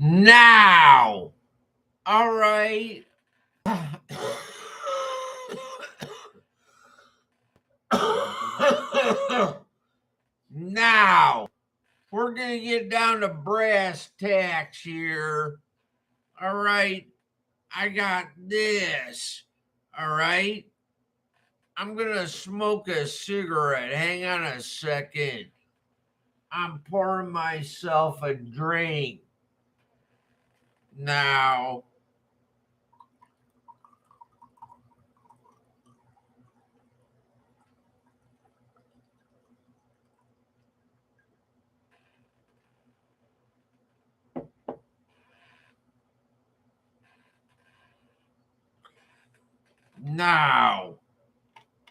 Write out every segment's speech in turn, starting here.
Now. All right. Now, we're going to get down to brass tacks here. All right. I got this. All right. I'm going to smoke a cigarette. Hang on a second. I'm pouring myself a drink. Now,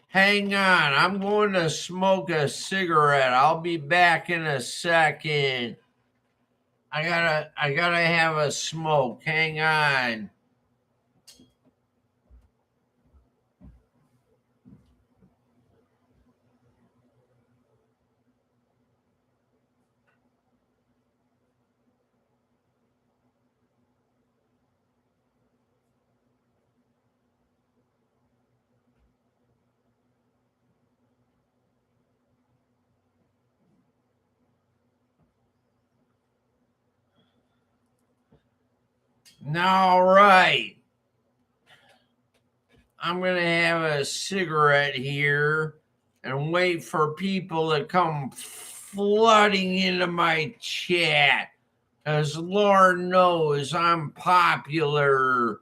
hang on. I'm going to smoke a cigarette. I'll be back in a second. I gotta have a smoke. Hang on. All right. I'm going to have a cigarette here and wait for people to come flooding into my chat. Because Lord knows I'm popular.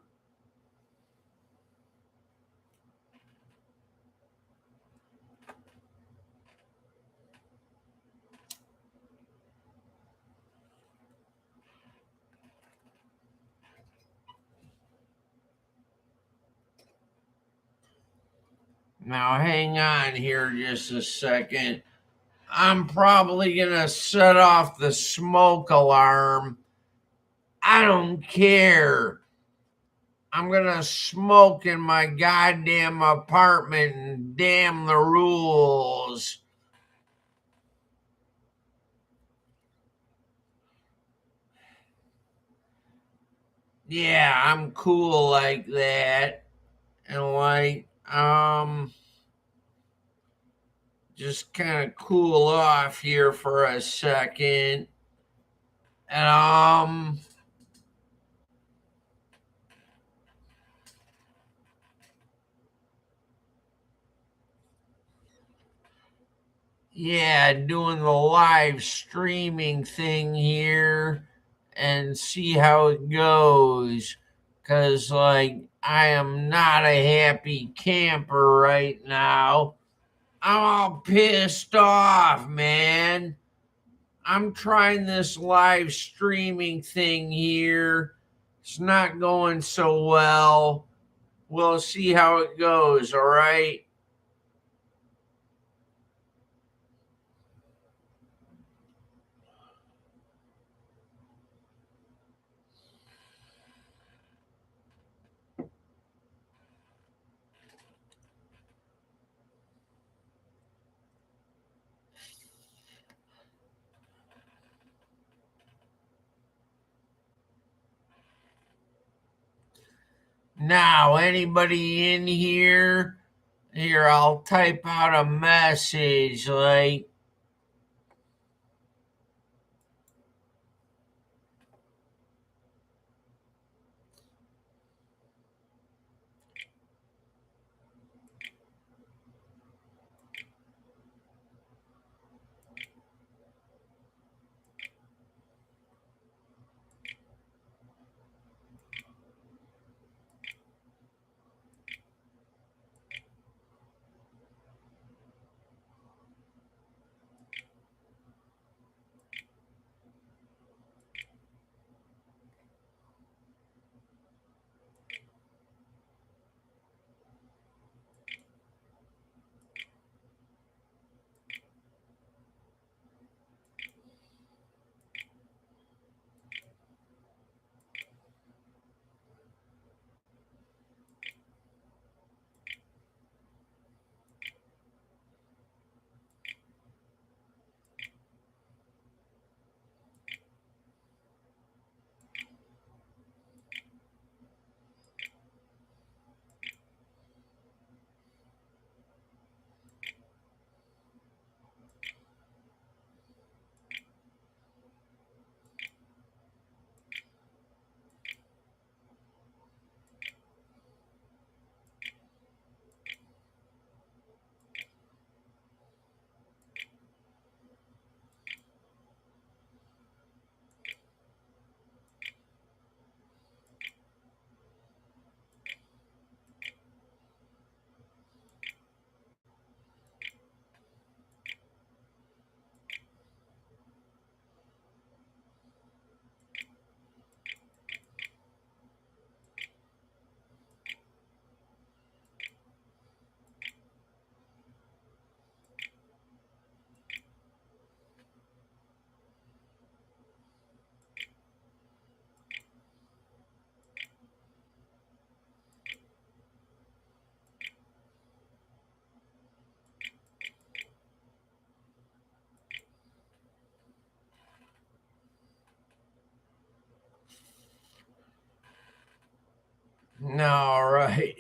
Now, hang on here just a second. I'm probably going to set off the smoke alarm. I don't care. I'm going to smoke in my goddamn apartment and damn the rules. Yeah, I'm cool like that. And like, just kind of cool off here for a second. And yeah, doing the live streaming thing here and see how it goes. Cause like I am not a happy camper right now. I'm all pissed off, man. I'm trying this live streaming thing here. It's not going so well. We'll see how it goes, all right? Now, anybody in here? Here, I'll type out a message like, All right.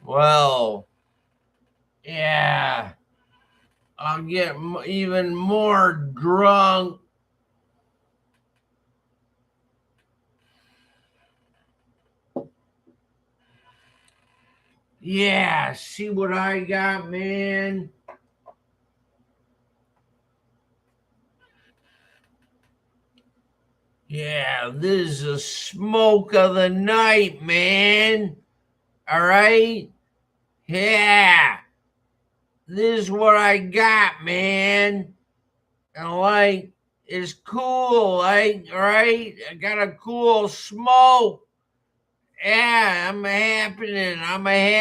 Well, yeah, I'll get even more drunk. Yeah, see what I got, man? Yeah, this is a smoke of the night, man. All right? Yeah, this is what I got, man. And like, it's cool, like, right? I got a cool smoke. Yeah, I'm a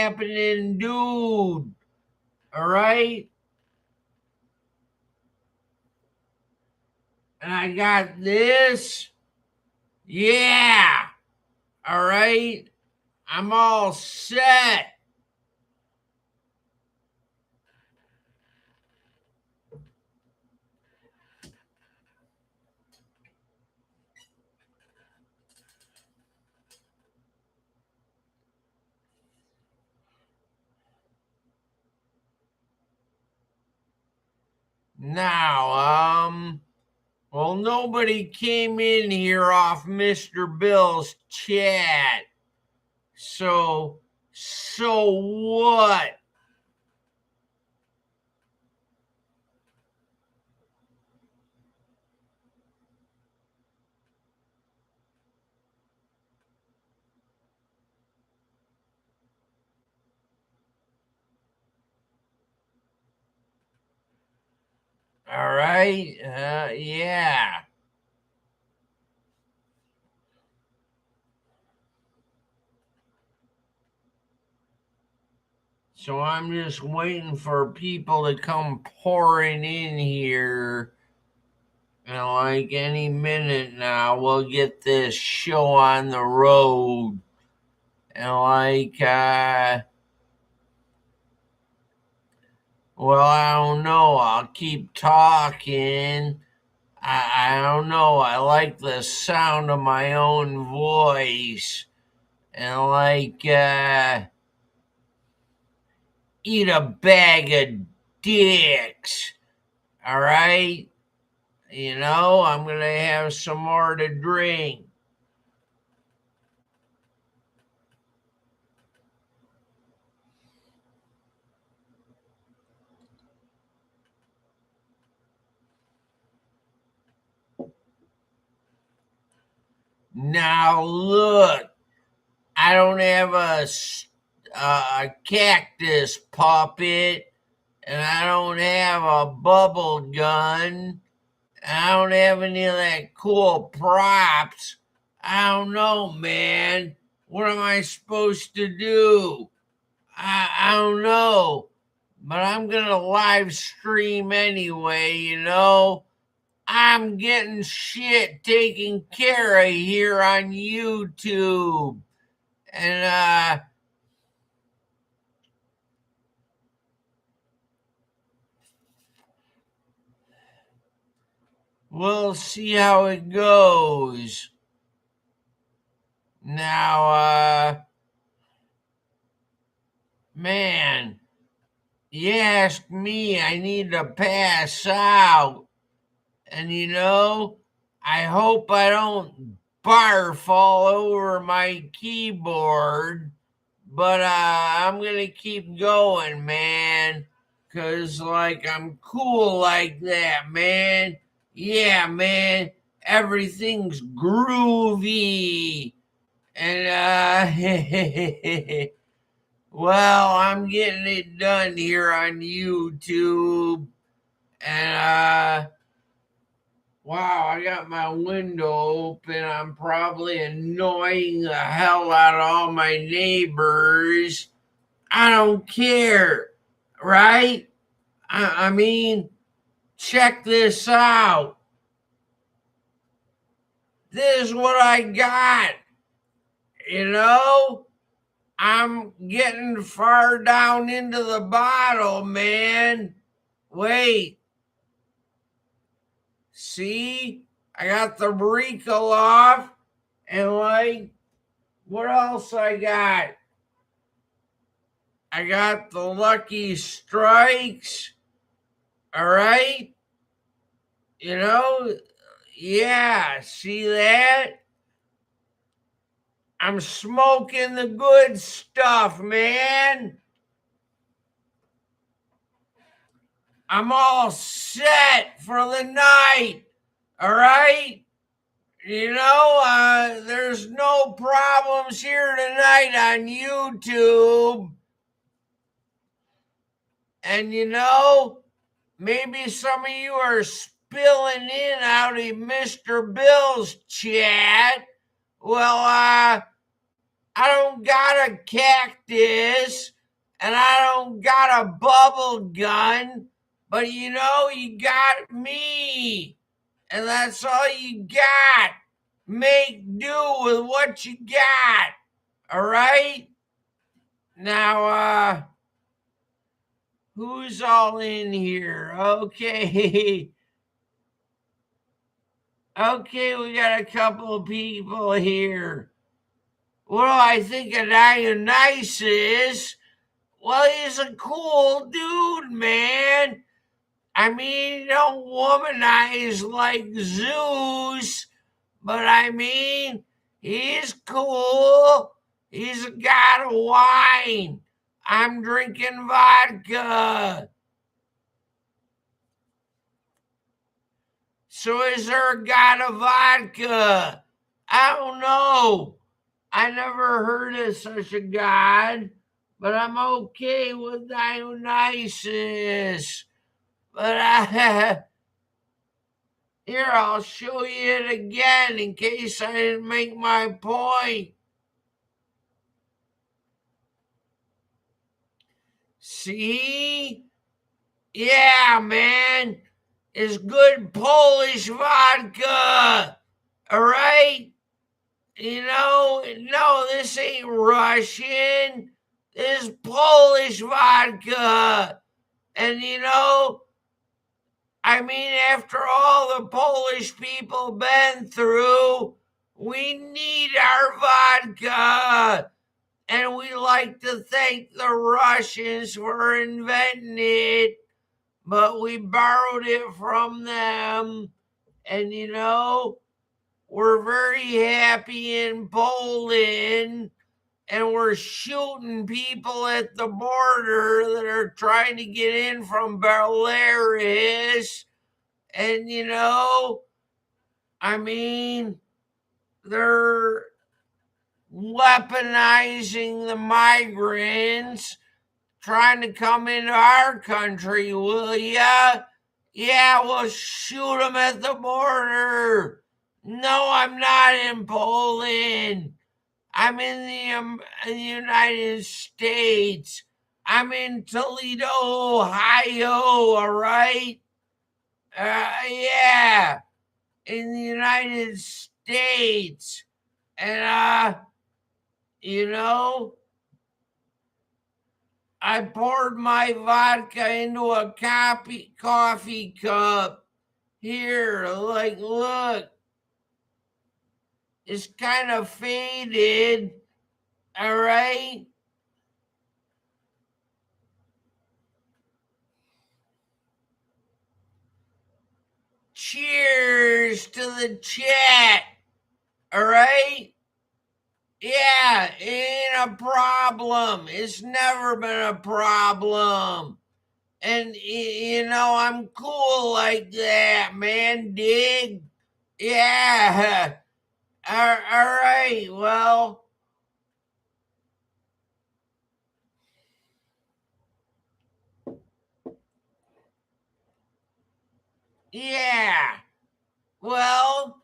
happening dude. All right? And I got this. Yeah. All right. I'm all set. Now, well, nobody came in here off Mr. Bill's chat. So what? All right. Yeah. So I'm just waiting for people to come pouring in here. And like any minute now, we'll get this show on the road. And like, well, I don't know. I'll keep talking. I don't know. I like the sound of my own voice. And like, eat a bag of dicks. All right? I'm going to have some more to drink. Now, look, I don't have a cactus puppet, and I don't have a bubble gun. I don't have any of that cool props. I don't know, man. What am I supposed to do? I don't know. But I'm going to live stream anyway. I'm getting shit taken care of here on YouTube. And we'll see how it goes. Now, man, you asked me, I need to pass out. And I hope I don't barf all over my keyboard. But I'm going to keep going, man. Because, like, I'm cool like that, man. Yeah, man. Everything's groovy. And, well, I'm getting it done here on YouTube. And, wow, I got my window open. I'm probably annoying the hell out of all my neighbors. I don't care, right? I mean, check this out. This is what I got. You know, I'm getting far down into the bottle, man. Wait, see? I got the wrinkle off, and like, What else I got? I got the Lucky Strikes. All right. You know, yeah, see that? I'm smoking the good stuff, man. I'm all set for the night. All right. There's no problems here tonight on YouTube. And maybe some of you are spilling in out of Mr. Bill's chat. Well, I don't got a cactus and I don't got a bubble gun, but you got me. And that's all you got. Make do with what you got. All right? Now, who's all in here? Okay. Okay, we got a couple of people here. What do I think of Dionysus? Well, he's a cool dude, man. I mean, he don't womanize like Zeus, but I mean, he's cool. He's a god of wine. I'm drinking vodka. So is there a god of vodka? I don't know. I never heard of such a god, but I'm okay with Dionysus. But here, I'll show you it again in case I didn't make my point. See? Yeah, man. It's good Polish vodka. All right? No, this ain't Russian. This is Polish vodka. And I mean, after all the Polish people been through, we need our vodka. And we like to thank the Russians for inventing it, but we borrowed it from them. And we're very happy in Poland, and we're shooting people at the border that are trying to get in from Belarus. And I mean, they're weaponizing the migrants trying to come into our country, will ya? Yeah, we'll shoot them at the border. No, I'm not in Poland. I'm in the United States. I'm in Toledo, Ohio, all right? Yeah, in the United States. And, I poured my vodka into a coffee cup. Here, look. It's kind of faded, all right? Cheers to the chat, all right? Yeah, it ain't a problem. It's never been a problem. And, I'm cool like that, man. Dig? Yeah. All right, well. Yeah. Well,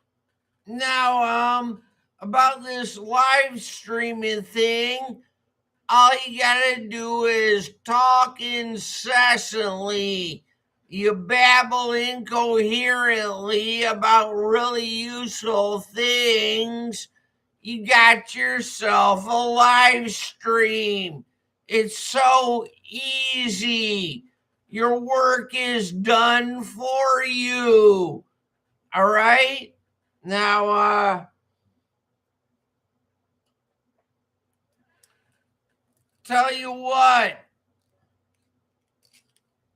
now, about this live streaming thing, all you gotta do is talk incessantly. You babble incoherently about really useful things. You got yourself a live stream. It's so easy. Your work is done for you. All right? Now, Tell you what,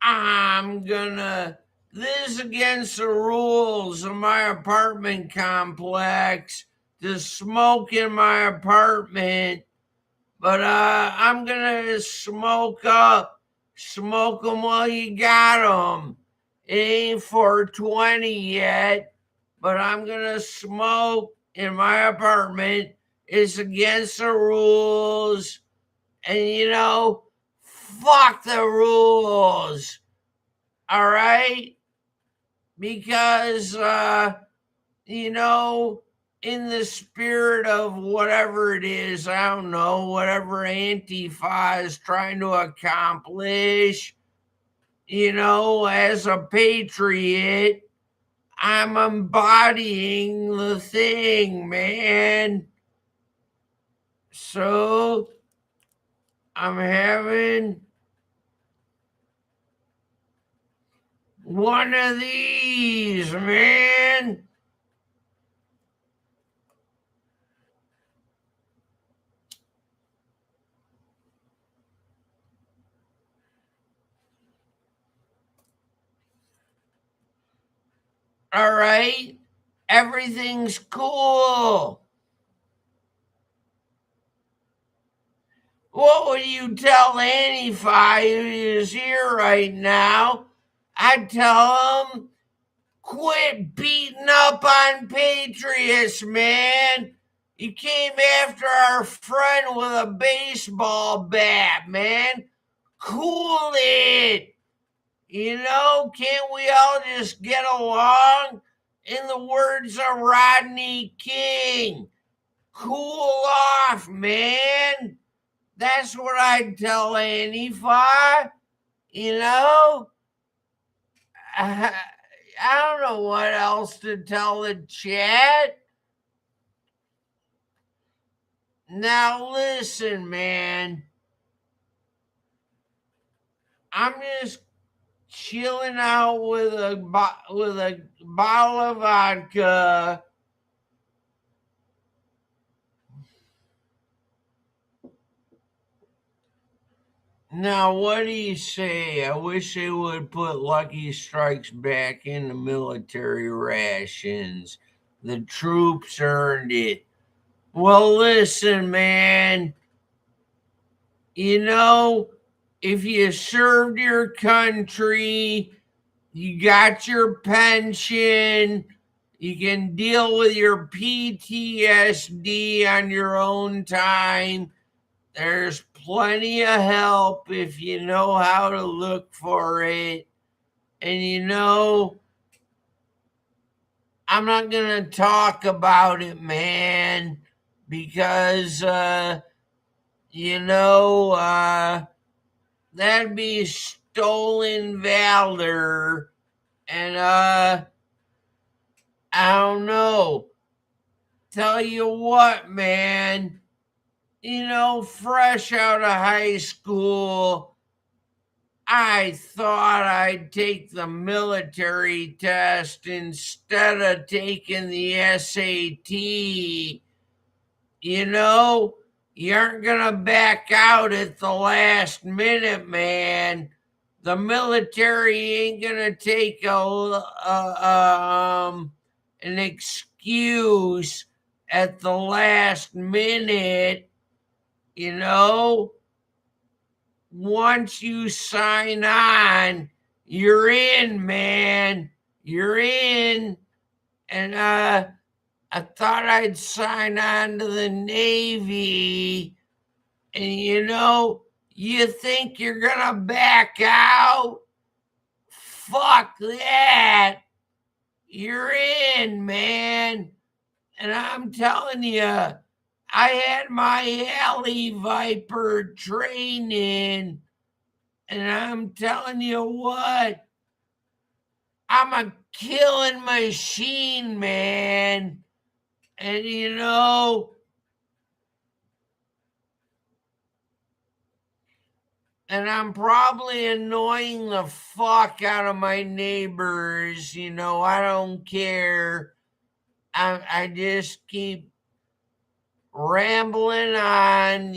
I'm gonna. This is against the rules of my apartment complex to smoke in my apartment, but I'm gonna smoke them while you got them. It ain't 420 yet, but I'm gonna smoke in my apartment. It's against the rules, and fuck the rules. All right, because you know, in the spirit of whatever it is, I don't know, whatever Antifa is trying to accomplish, as a patriot, I'm embodying the thing, man. So I'm having one of these, man. All right, everything's cool. What would you tell Antifa who is here right now? I'd tell him, quit beating up on patriots, man. You came after our friend with a baseball bat, man. Cool it. Can't we all just get along? In the words of Rodney King, cool off, man. That's what I'd tell Antifa. You know, I don't know what else to tell the chat. Now listen, man. I'm just chilling out with a bottle of vodka. Now, what do you say? I wish they would put Lucky Strikes back in the military rations. The troops earned it. Well, listen, man. If you served your country, you got your pension, you can deal with your PTSD on your own time. There's plenty of help if you know how to look for it. And I'm not going to talk about it, man, because, that'd be stolen valor. And, I don't know. Tell you what, man, fresh out of high school, I thought I'd take the military test instead of taking the SAT. You aren't going to back out at the last minute, man. The military ain't going to take an excuse at the last minute. Once you sign on, you're in, man. You're in. And I thought I'd sign on to the Navy. And you think you're going to back out? Fuck that. You're in, man. And I'm telling you, I had my alley viper training, and I'm telling you what, I'm a killing machine, man. And and I'm probably annoying the fuck out of my neighbors. I don't care. I just keep rambling on,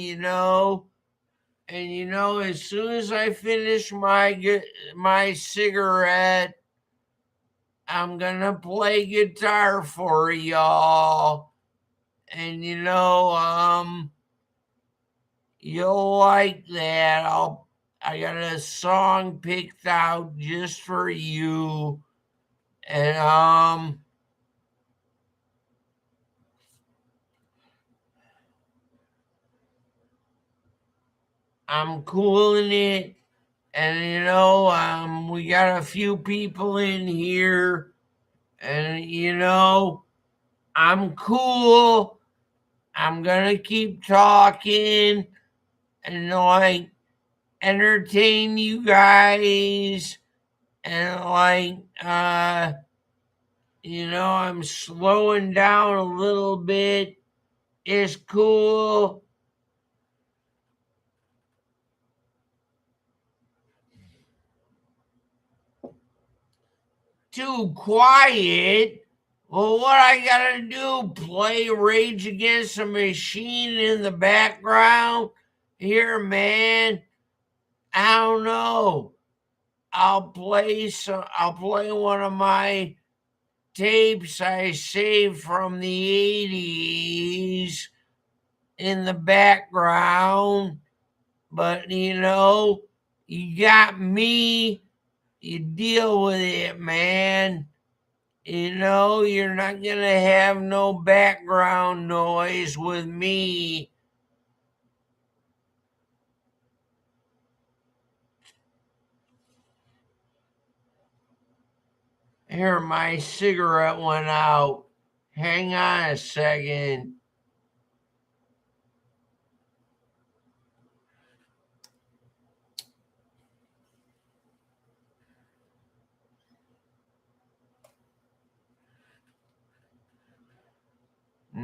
And as soon as I finish my cigarette, I'm gonna play guitar for y'all. And you'll like that. I got a song picked out just for you. And I'm cooling it. And we got a few people in here. And I'm cool. I'm gonna keep talking and entertain you guys, and I'm slowing down a little bit. It's cool. Too quiet. Well, what I gotta do? Play Rage Against the Machine in the background? Here, man. I don't know. I'll play one of my tapes I saved from the 80s in the background. But you got me. You deal with it, man. You're not gonna have no background noise with me. Here, my cigarette went out. Hang on a second.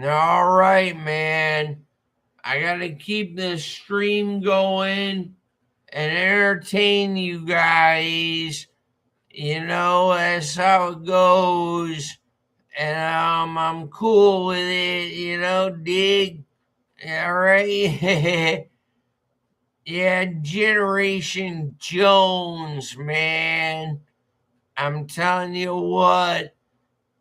All right, man. I gotta keep this stream going and entertain you guys. That's how it goes. And I'm cool with it, dig. All right. Yeah, Generation Jones, man. I'm telling you what,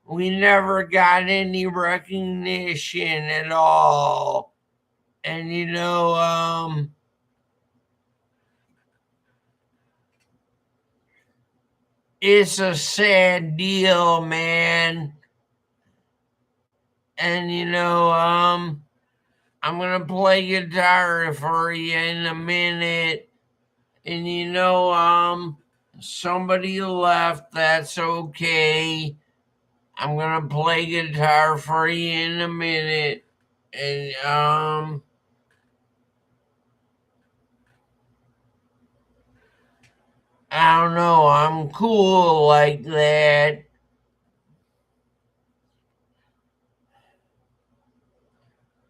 we never got any recognition at all. And it's a sad deal, man. And I'm gonna play guitar for you in a minute. And somebody left, that's okay. I'm gonna play guitar for you in a minute. And I don't know, I'm cool like that.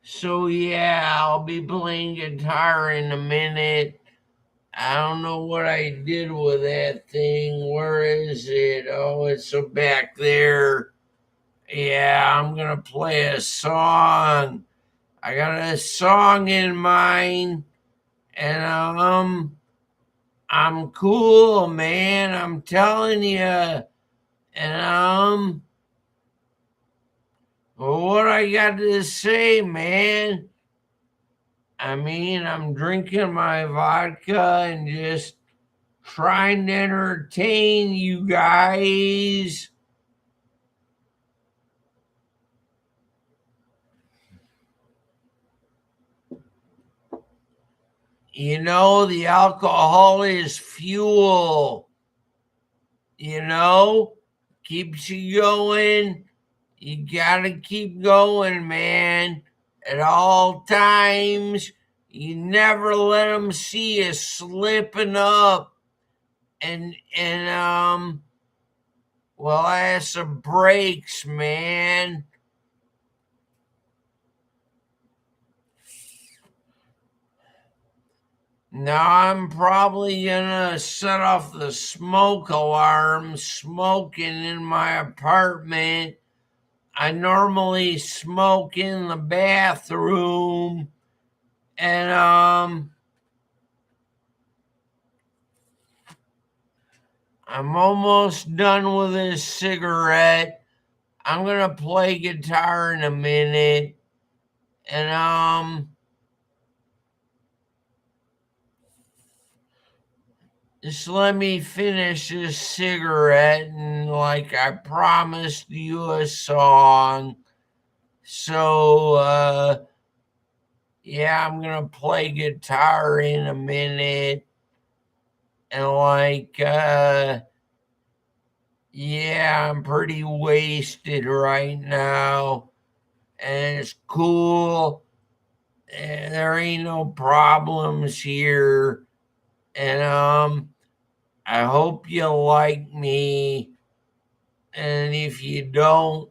So yeah, I'll be playing guitar in a minute. I don't know what I did with that thing. Where is it? Oh, it's back there. Yeah, I'm gonna play a song. I got a song in mind, and I'm cool, man. I'm telling you. And what I got to say, man? I mean, I'm drinking my vodka and just trying to entertain you guys. The alcohol is fuel, keeps you going. You gotta keep going, man, at all times. You never let them see you slipping up. And well, that's some breaks, man. Now I'm probably gonna set off the smoke alarm, smoking in my apartment. I normally smoke in the bathroom, and I'm almost done with this cigarette. I'm gonna play guitar in a minute, and just let me finish this cigarette, and like I promised you a song. So yeah, I'm gonna play guitar in a minute, and like yeah, I'm pretty wasted right now, and it's cool. And there ain't no problems here, and I hope you like me. And if you don't,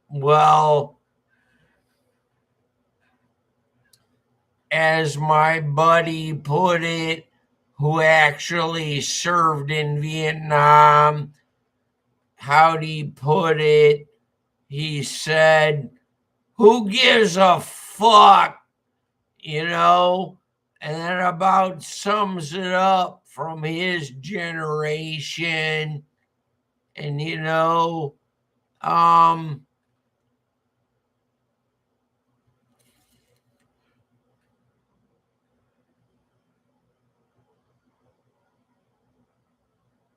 well, as my buddy put it, who actually served in Vietnam, how'd he put it? He said, "Who gives a fuck?" You know? And that about sums it up from his generation. And,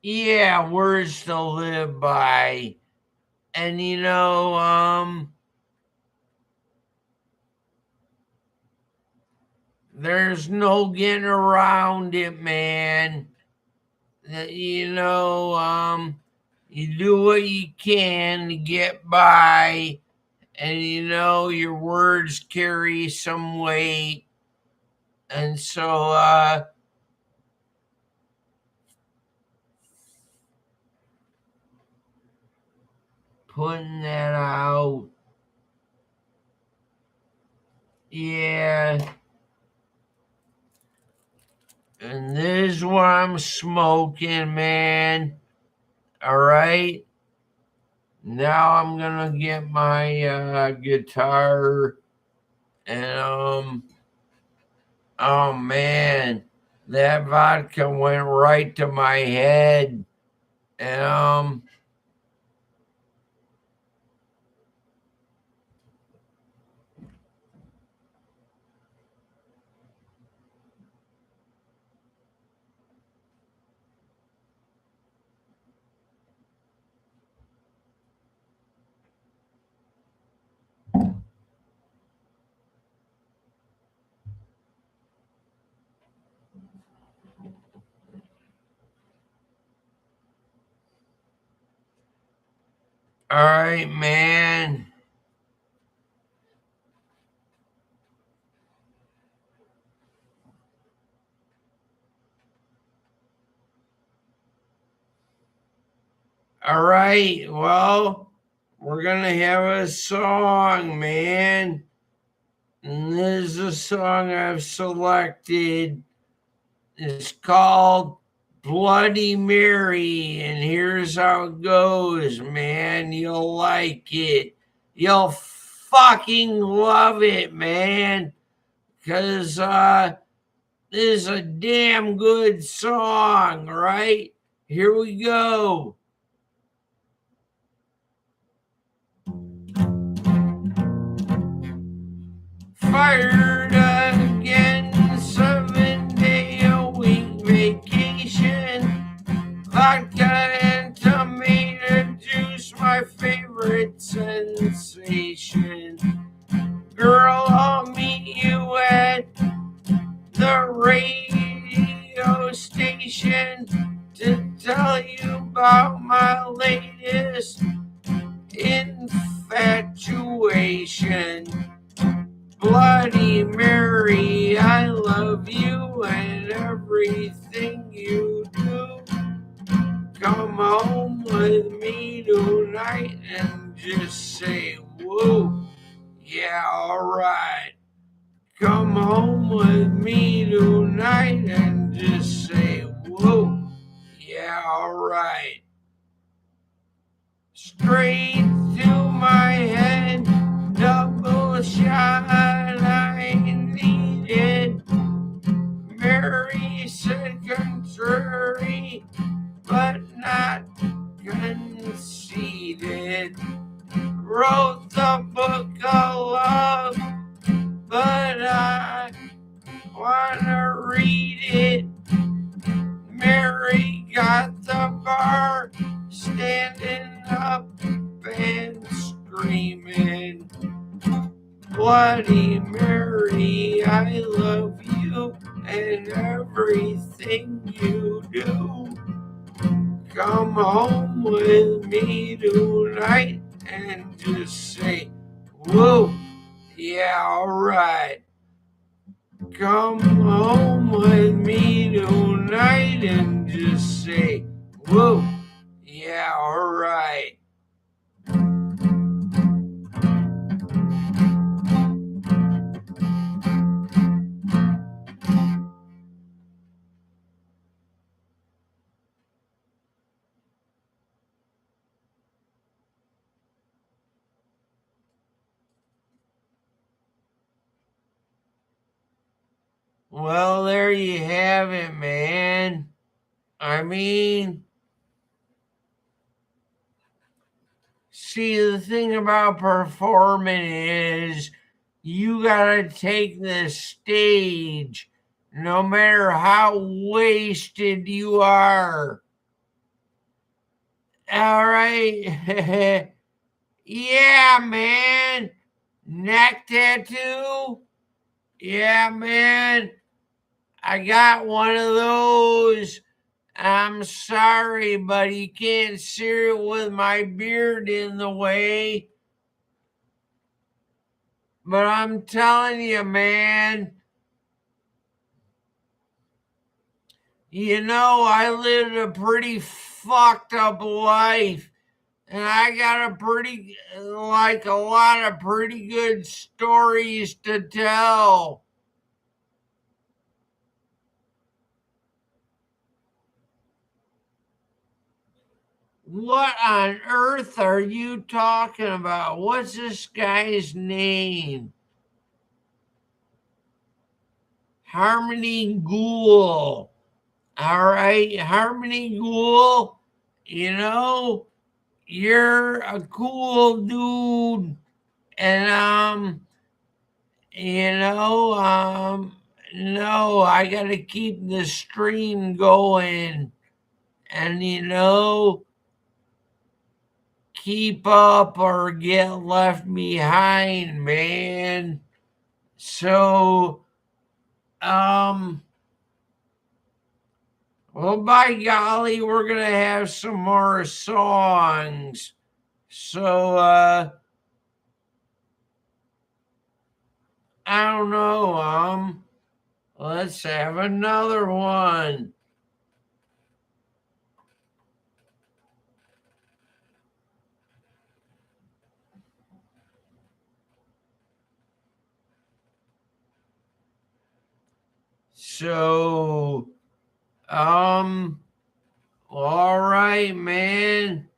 yeah, words to live by. And, there's no getting around it, man. You do what you can to get by, and your words carry some weight. And so, putting that out, yeah. And this is what I'm smoking, man. All right. Now I'm gonna get my guitar, and oh man, that vodka went right to my head, and all right, man. All right, well, we're gonna have a song, man. And this is a song I've selected. It's called Bloody Mary, and here's how it goes, man. You'll like it. You'll fucking love it, man. Because this is a damn good song, right? Here we go. Fired again, 7-day-a-week vacation. Vodka and tomato juice, my favorite sensation. Girl, I'll meet you at the radio station to tell you about my latest infatuation. Bloody Mary, I love you and everything you do. Come home with me tonight and just say woo. Yeah, alright. Come home with me tonight and just say woo. Yeah, alright. Straight to my head, double shot I needed. Mary said contrary, but not wrote the book of love, but I wanna read it. Mary got the bar, standing up and screaming, Bloody Mary, I love you and everything you do. Come home with me tonight and just say, whoa, yeah, alright. Come home with me tonight and just say, whoa, yeah, alright. Well, there you have it, man. I mean, see, the thing about performing is you gotta take the stage no matter how wasted you are. All right. Yeah, man. Neck tattoo? Yeah, man. I got one of those. I'm sorry, but you can't see it with my beard in the way. But I'm telling you, man, I lived a pretty fucked up life. And I got a lot of pretty good stories to tell. What on earth are you talking about? What's this guy's name? Harmony Ghoul. All right, Harmony Ghoul, you're a cool dude. And, no, I gotta keep the stream going. And, keep up or get left behind, man. So, well, by golly, we're gonna have some more songs. So, I don't know, let's have another one. So, all right, man.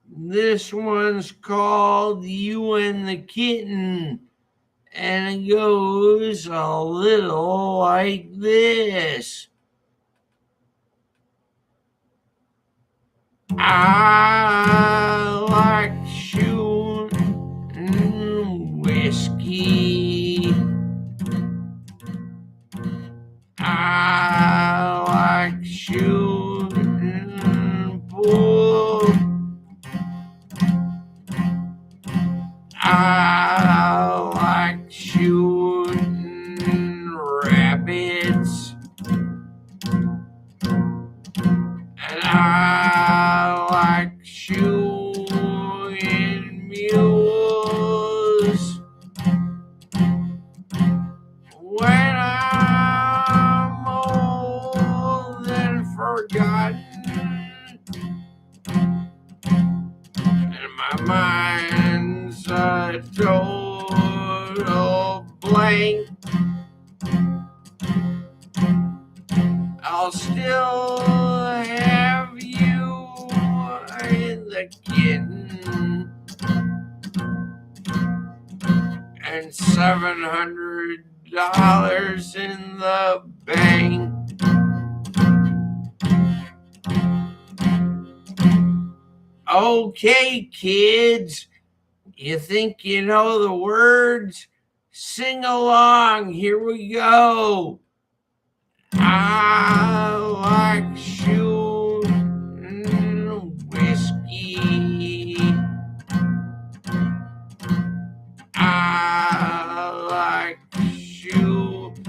This one's called You and the Kitten, and it goes a little like this. I like shooting whiskey. I like shooting pool. I like shooting rabbits. And I like shooting mules. When I'm old and forgotten, and my mind's a total blank, I'll still have you in the kitten and $700 in the bank. Okay, kids, you think you know the words? Sing along. Here we go. I like shooting whiskey. I like shooting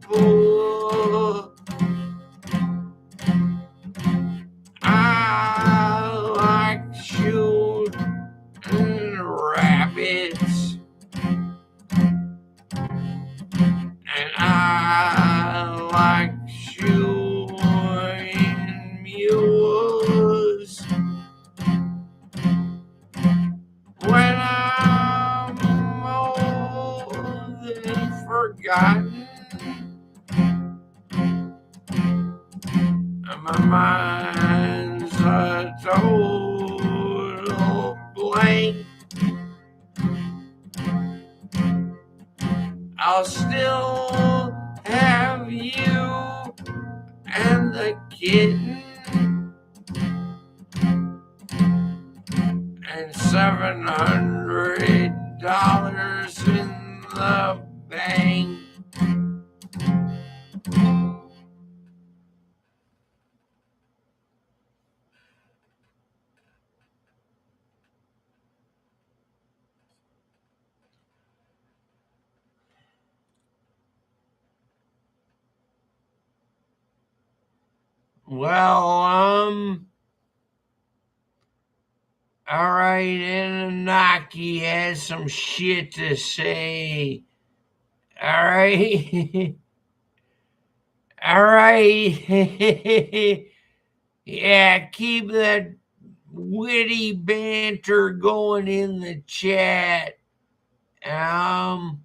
pool. I like shooting rabbits. And I like shooting mules. When I'm old and forgotten, my mind's a total blank. I'll still have you and the kitten and $700 in the bank. Well, all right, Anunnaki has some shit to say. All right. All right. Yeah, keep that witty banter going in the chat. Um,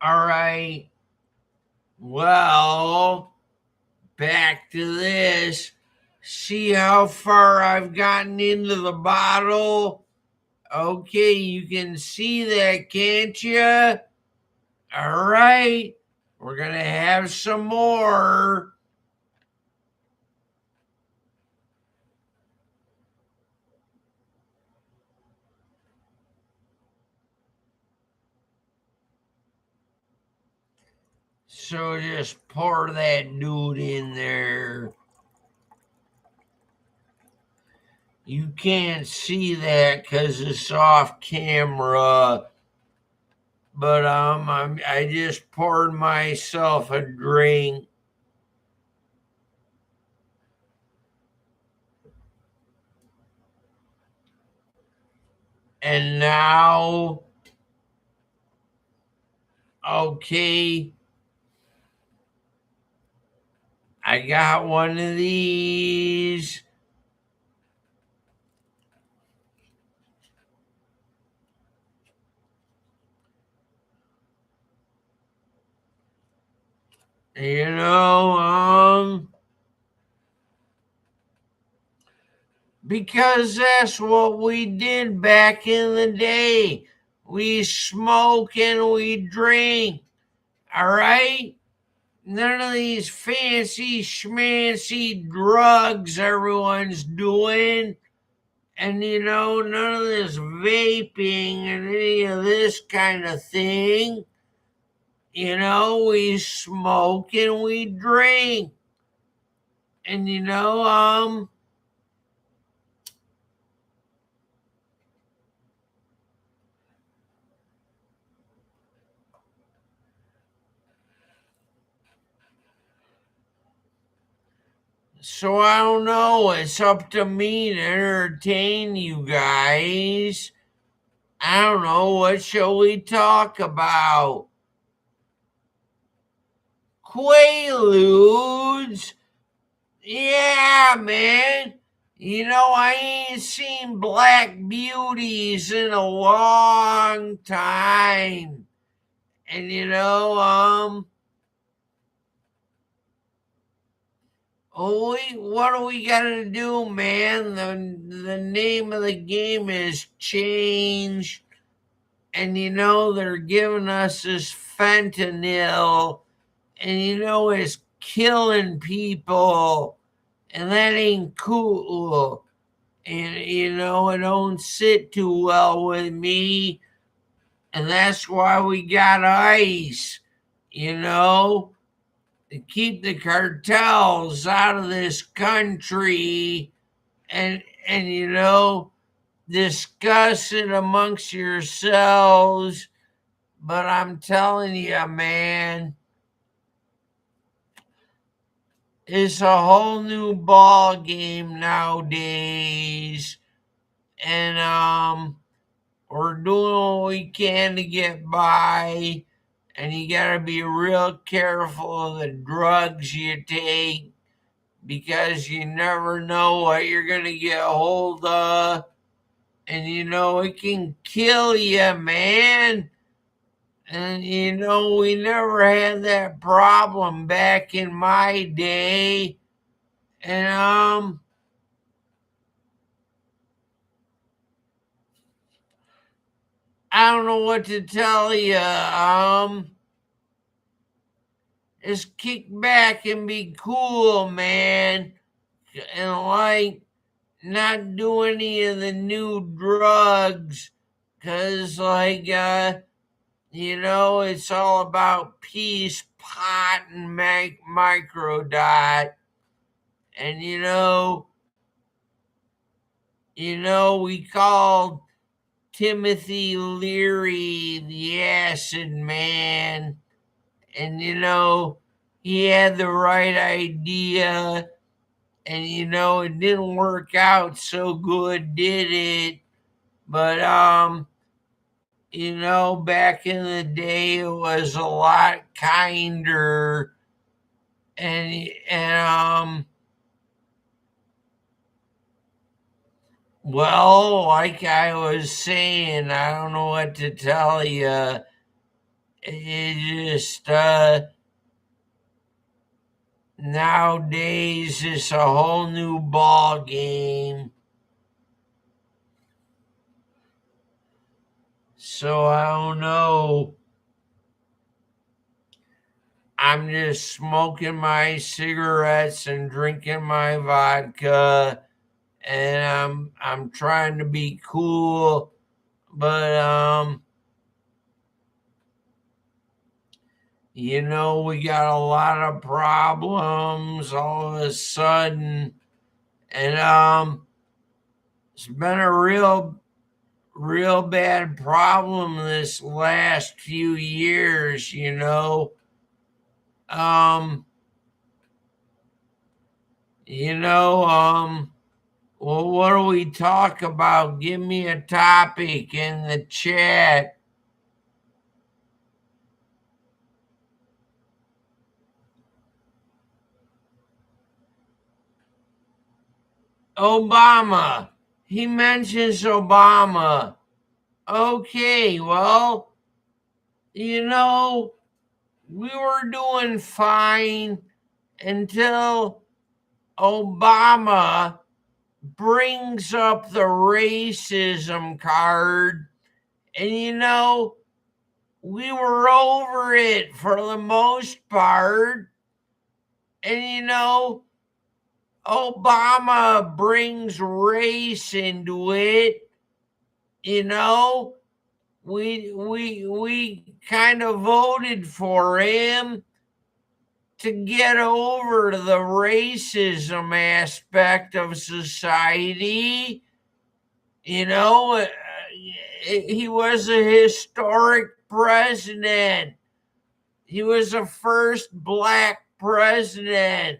all right. Well, back to this. See how far I've gotten into the bottle? Okay, you can see that, can't you? All right, we're going to have some more. So just pour that dude in there. You can't see that because it's off camera. But I just poured myself a drink. And now, okay, I got one of these. You know, because that's what we did back in the day. We smoke and we drink. All right? None of these fancy schmancy drugs everyone's doing. And none of this vaping and any of this kind of thing. We smoke and we drink. And so I don't know. It's up to me to entertain you guys. I don't know. What shall we talk about? Quaaludes? Yeah, man. I ain't seen black beauties in a long time. And Oh, what do we gotta do, man? The name of the game is change. And they're giving us this fentanyl, and it's killing people, and that ain't cool. And it don't sit too well with me, and that's why we got ICE, to keep the cartels out of this country, and discuss it amongst yourselves. But I'm telling you, man, it's a whole new ball game nowadays, and we're doing what we can to get by, and you gotta be real careful of the drugs you take because you never know what you're gonna get a hold of, and it can kill you, man. And we never had that problem back in my day. And I don't know what to tell you. Just kick back and be cool, man. And not do any of the new drugs. Cause it's all about peace, pot, and microdot. And we called Timothy Leary the acid man. And he had the right idea. And it didn't work out so good, did it? But back in the day it was a lot kinder. And well, like I was saying, I don't know what to tell you. It just nowadays it's a whole new ball game. So I don't know. I'm just smoking my cigarettes and drinking my vodka, and I'm trying to be cool, but we got a lot of problems all of a sudden, and it's been a real bad problem this last few years. Um you know Well, what do we talk about? Give me a topic in the chat. Obama. He mentions Obama. Okay, well, we were doing fine until Obama brings up the racism card. And we were over it for the most part. And Obama brings race into it. We kind of voted for him to get over the racism aspect of society. He was a historic president. He was the first black president.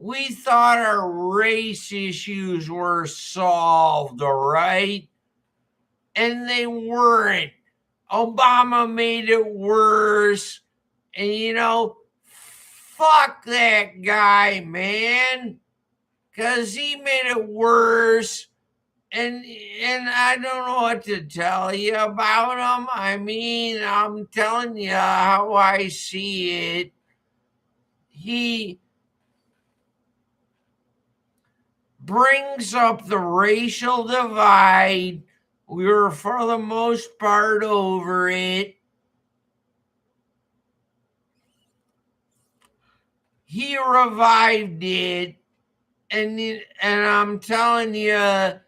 We thought our race issues were solved, all right? And they weren't. Obama made it worse. And fuck that guy, man. Because he made it worse. And I don't know what to tell you about him. I mean, I'm telling you how I see it. He brings up the racial divide. We were, for the most part, over it. He revived it, and I'm telling you, it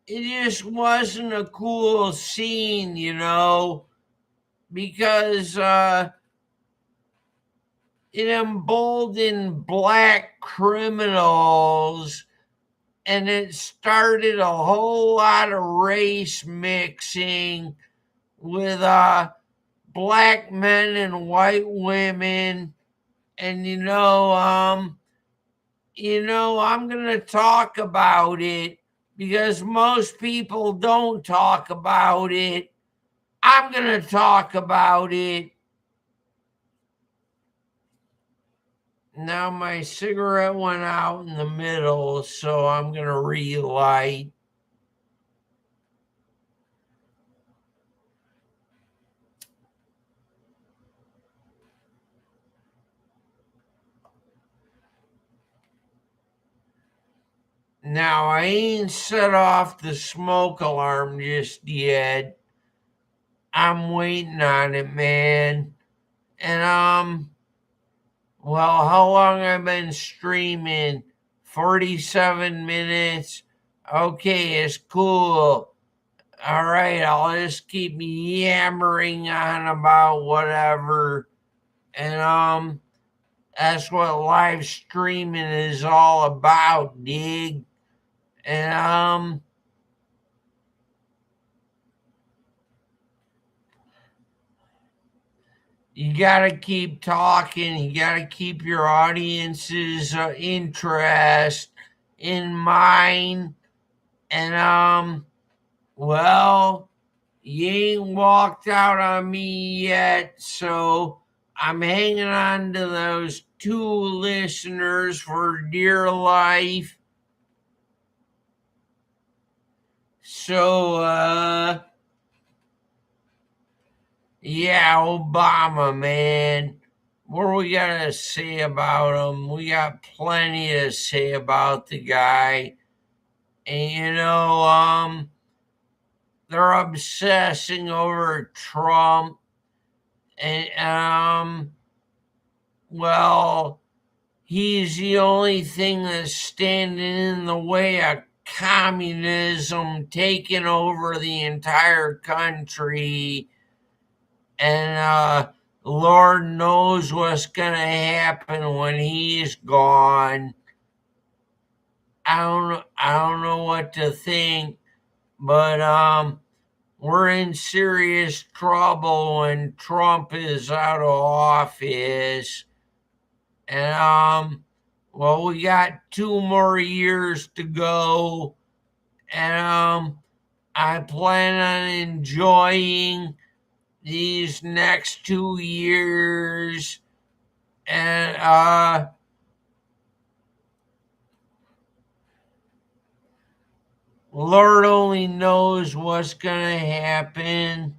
just wasn't a cool scene, because it emboldened black criminals, and it started a whole lot of race mixing with black men and white women. And I'm gonna talk about it because most people don't talk about it. I'm gonna talk about it. Now my cigarette went out in the middle, so I'm gonna relight. Now I ain't set off the smoke alarm just yet. I'm waiting on it, man. And well, how long I've been streaming? 47 minutes. Okay, it's cool. All right, I'll just keep yammering on about whatever. And that's what live streaming is all about, dig? And you got to keep talking. You got to keep your audience's interest in mind. And well, you ain't walked out on me yet, so I'm hanging on to those 2 listeners for dear life. So yeah, Obama, man. What are we gonna say about him? We got plenty to say about the guy. And they're obsessing over Trump. And well, he's the only thing that's standing in the way of communism taking over the entire country. And Lord knows what's going to happen when he's gone. I don't know what to think, but we're in serious trouble when Trump is out of office. And well, we got 2 more years to go. And I plan on enjoying these next 2 years. And Lord only knows what's gonna happen.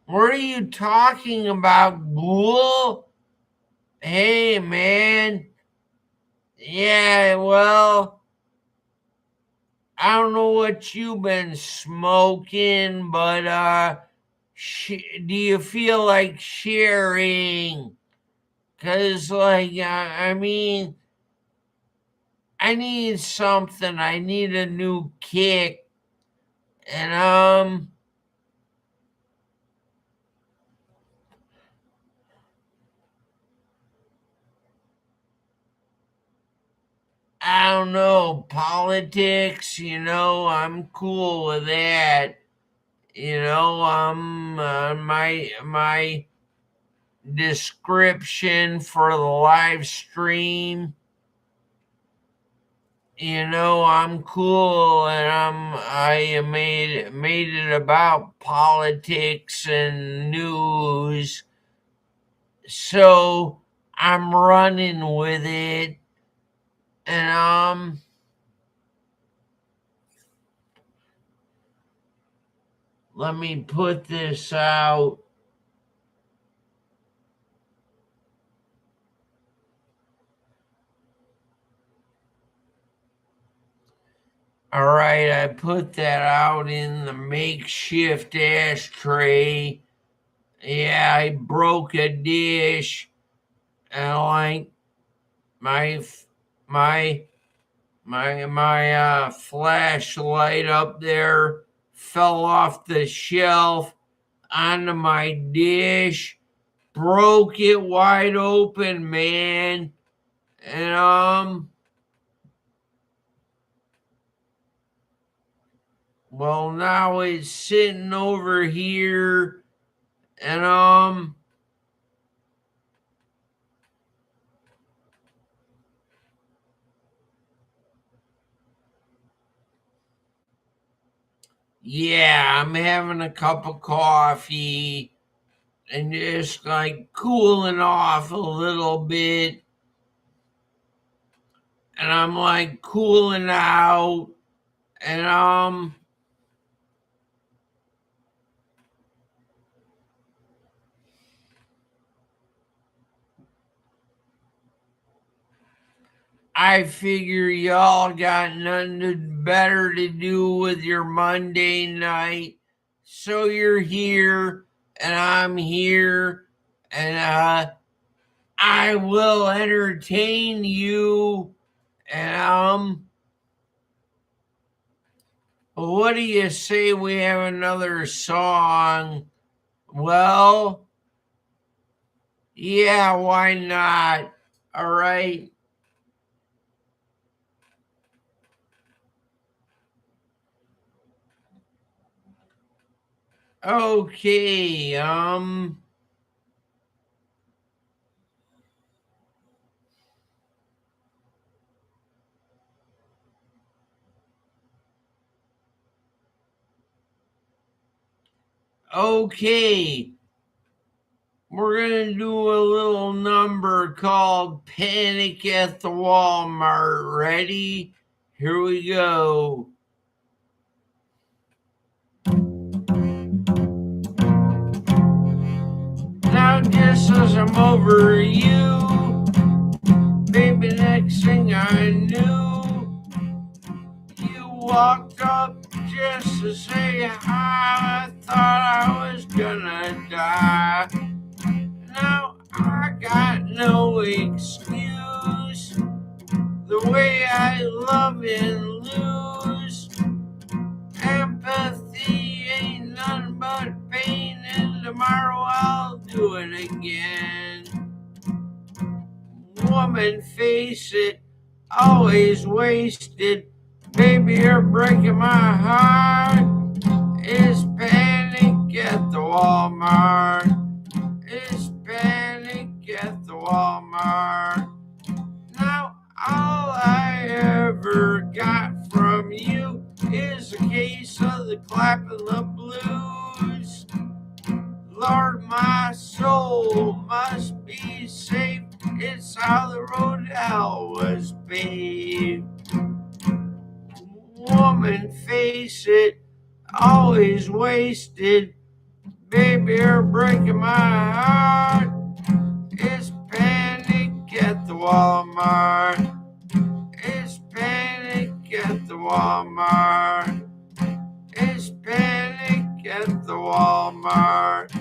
What are you talking about, ghoul? Hey, man. Yeah, well, I don't know what you've been smoking, but do you feel like sharing? Cause like I mean, I need something. I need a new kick, and I don't know, politics. I'm cool with that. My description for the live stream. I'm cool, and I made it about politics and news. So I'm running with it, and Let me put this out. All right, I put that out in the makeshift ashtray. Yeah, I broke a dish, and like my my my flashlight up there fell off the shelf onto my dish, broke it wide open, man. And well, now it's sitting over here, and yeah, I'm having a cup of coffee and just like cooling off a little bit. And I'm like cooling out, and I figure y'all got nothing better to do with your Monday night. So you're here, and I'm here, and I will entertain you. And what do you say we have another song? Well, yeah, why not? All right. Okay. Okay. We're going to do a little number called Panic at the Walmart. Ready? Here we go. Now, just as I'm over you, baby, next thing I knew, you walked up just to say hi. I thought I was gonna die. Now, I got no excuse. The way I love and lose. Empathy ain't nothing but pain, and tomorrow I'll do it again. Woman, face it, always wasted. Baby, you're breaking my heart. It's panic at the Walmart. It's panic at the Walmart. Now all I ever got from you is a case of the clapping the blues. Lord, my soul must be safe. It's how the road to hell was paved. Woman, face it, always wasted. Baby, you're breaking my heart. It's panic at the Walmart. It's panic at the Walmart. It's panic at the Walmart.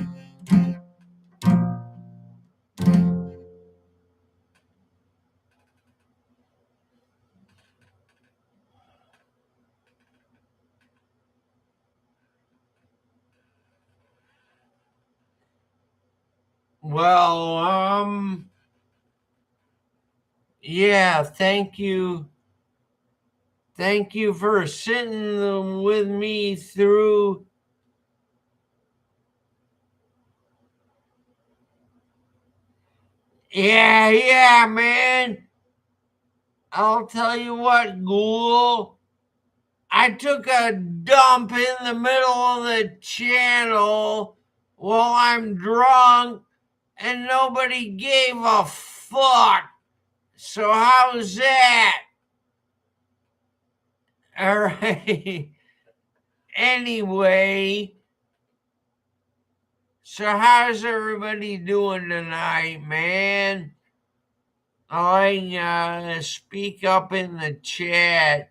Well, yeah, thank you. Thank you for sitting with me through. Yeah, yeah, man. I'll tell you what, ghoul. I took a dump in the middle of the channel while I'm drunk and nobody gave a fuck. So how's that? All right. Anyway, So how's everybody doing tonight, man? Speak up in the chat.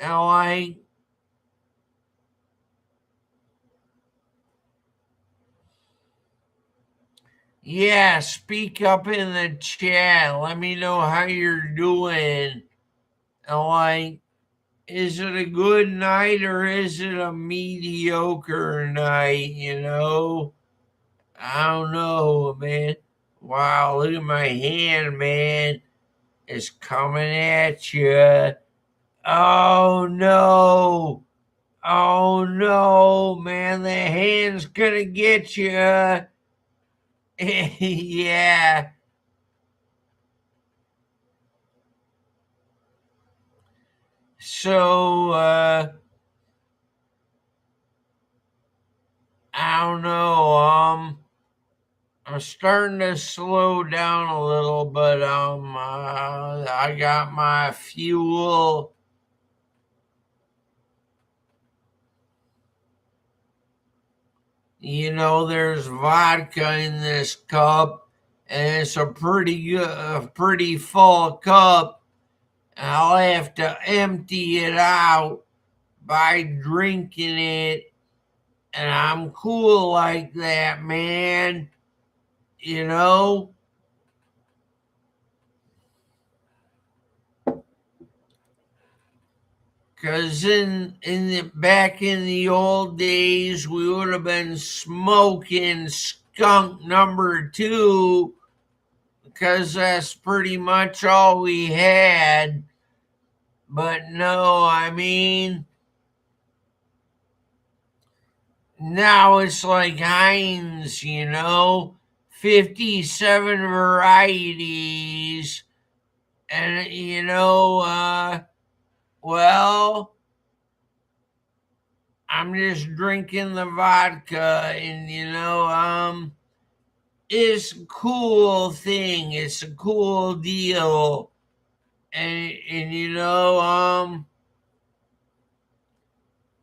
And yeah, speak up in the chat. Let me know how you're doing. And is it a good night or is it a mediocre night? I don't know, man. Wow, look at my hand, man. It's coming at you. Oh no. Oh no, man. The hand's gonna get you. Yeah. So, I don't know. I'm starting to slow down a little, but I got my fuel. There's vodka in this cup, and it's a pretty full cup. I'll have to empty it out by drinking it, and I'm cool like that, man. You know. Cause back in the old days, we would have been smoking skunk number two, because that's pretty much all we had. But no, I mean, now it's like Heinz, 57 varieties. And, well, I'm just drinking the vodka, and, it's a cool thing. It's a cool deal. And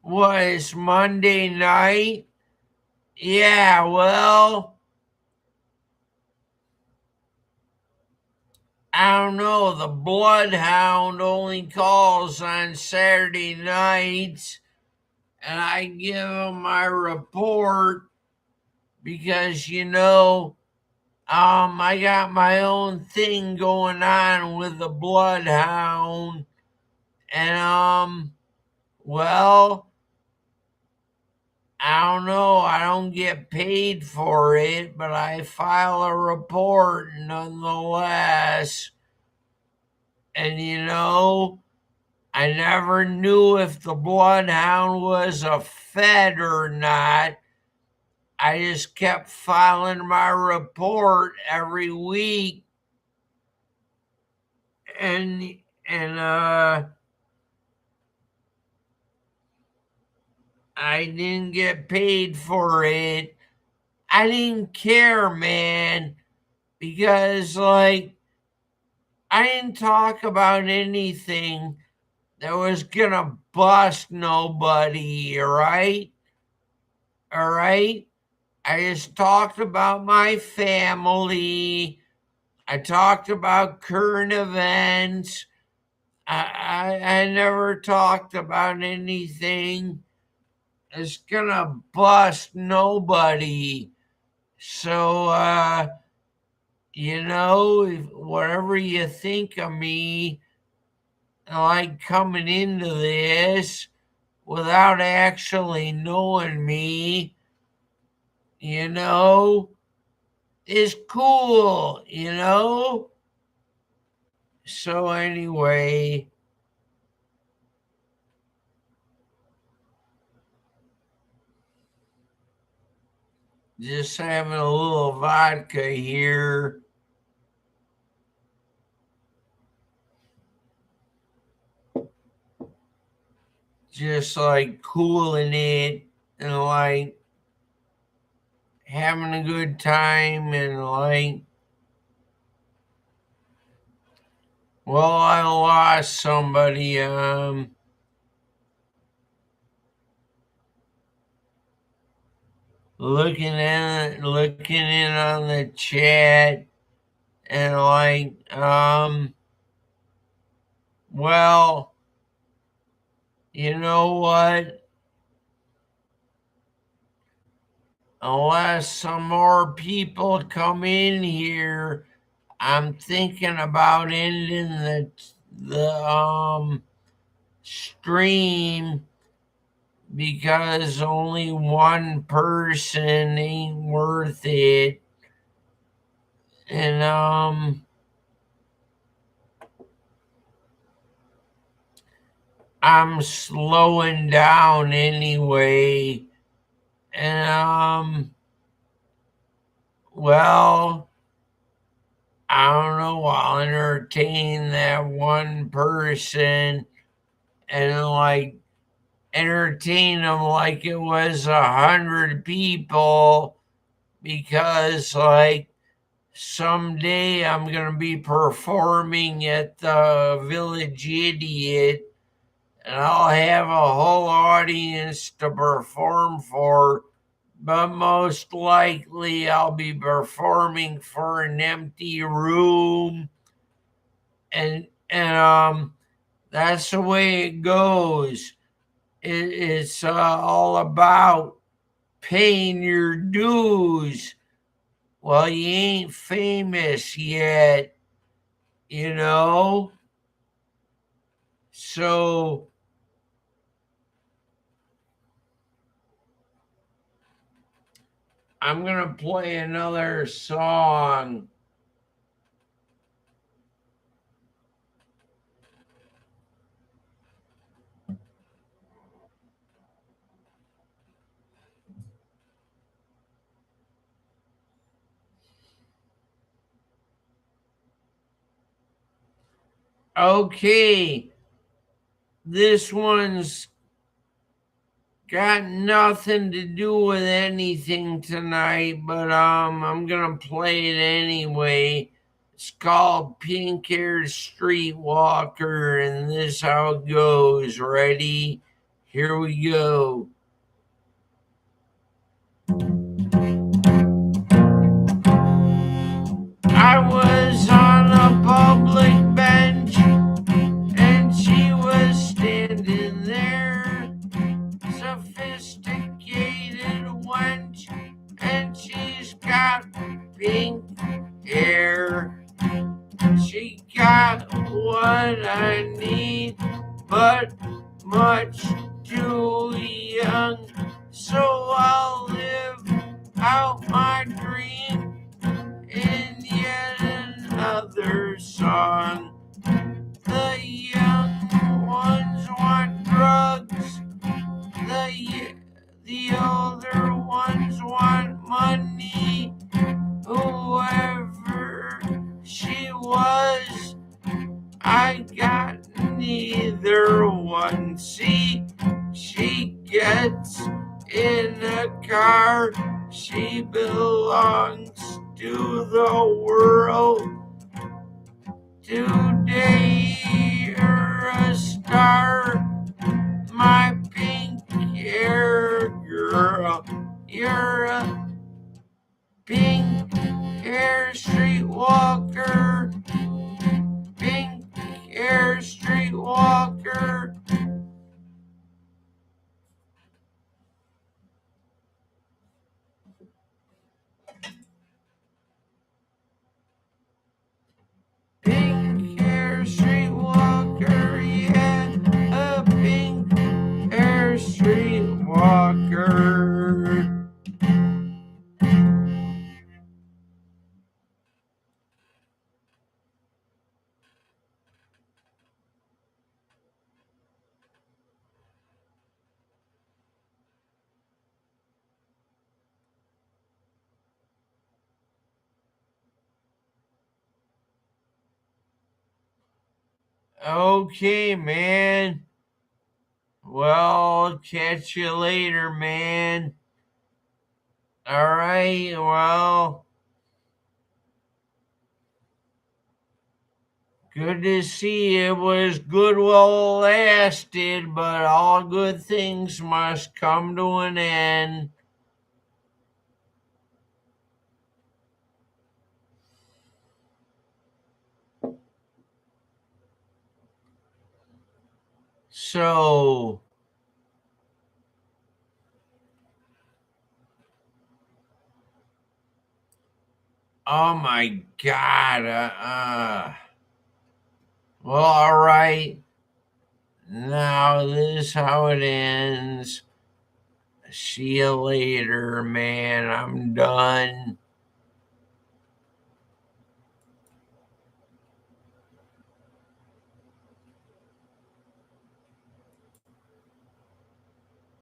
what, it's Monday night? Yeah, well, I don't know. The Bloodhound only calls on Saturday nights, and I give him my report because, I got my own thing going on with the Bloodhound, and well, I don't know. I don't get paid for it, but I file a report nonetheless. And I never knew if the Bloodhound was a fed or not. I just kept filing my report every week, and I didn't get paid for it. I didn't care, man, because I didn't talk about anything that was gonna bust nobody, all right? All right? I just talked about my family. I talked about current events. I never talked about anything that's gonna bust nobody. So, whatever you think of me, coming into this without actually knowing me, you know, is cool. So, anyway, just having a little vodka here. Just cooling it and having a good time, and well, I lost somebody. looking in on the chat, and like, well, you know what? Unless some more people come in here, I'm thinking about ending the stream because only one person ain't worth it. And I'm slowing down anyway. And well, I don't know, I'll entertain that one person and like entertain them like it was 100 people, because like someday I'm gonna be performing at the Village Idiot, and I'll have a whole audience to perform for, but most likely I'll be performing for an empty room, and that's the way it goes. It's all about paying your dues. Well, you ain't famous yet, you know? So I'm going to play another song. Okay, this one's got nothing to do with anything tonight, but I'm gonna play it anyway. It's called Pink Haired Streetwalker, and this is how it goes. Ready? Here we go. I was on a public bench, and she was standing there. Sophisticated wench, and she's got pink hair. She got what I need, but much too young. So I'll live out my dream in yet another song. The young ones want drugs. The older ones want money. Whoever she was, I got neither one. See, she gets in a car. She belongs to the world. Today you're a star, my pink hair girl. You're a pink hair streetwalker, pink hair streetwalker. Pink hair streetwalker, yeah, a pink hair streetwalker. Okay, man. Well, catch you later, man. All right, well, good to see you. It was good while it lasted, but all good things must come to an end. So, oh my God. Well, all right. Now, this is how it ends. See you later, man. I'm done.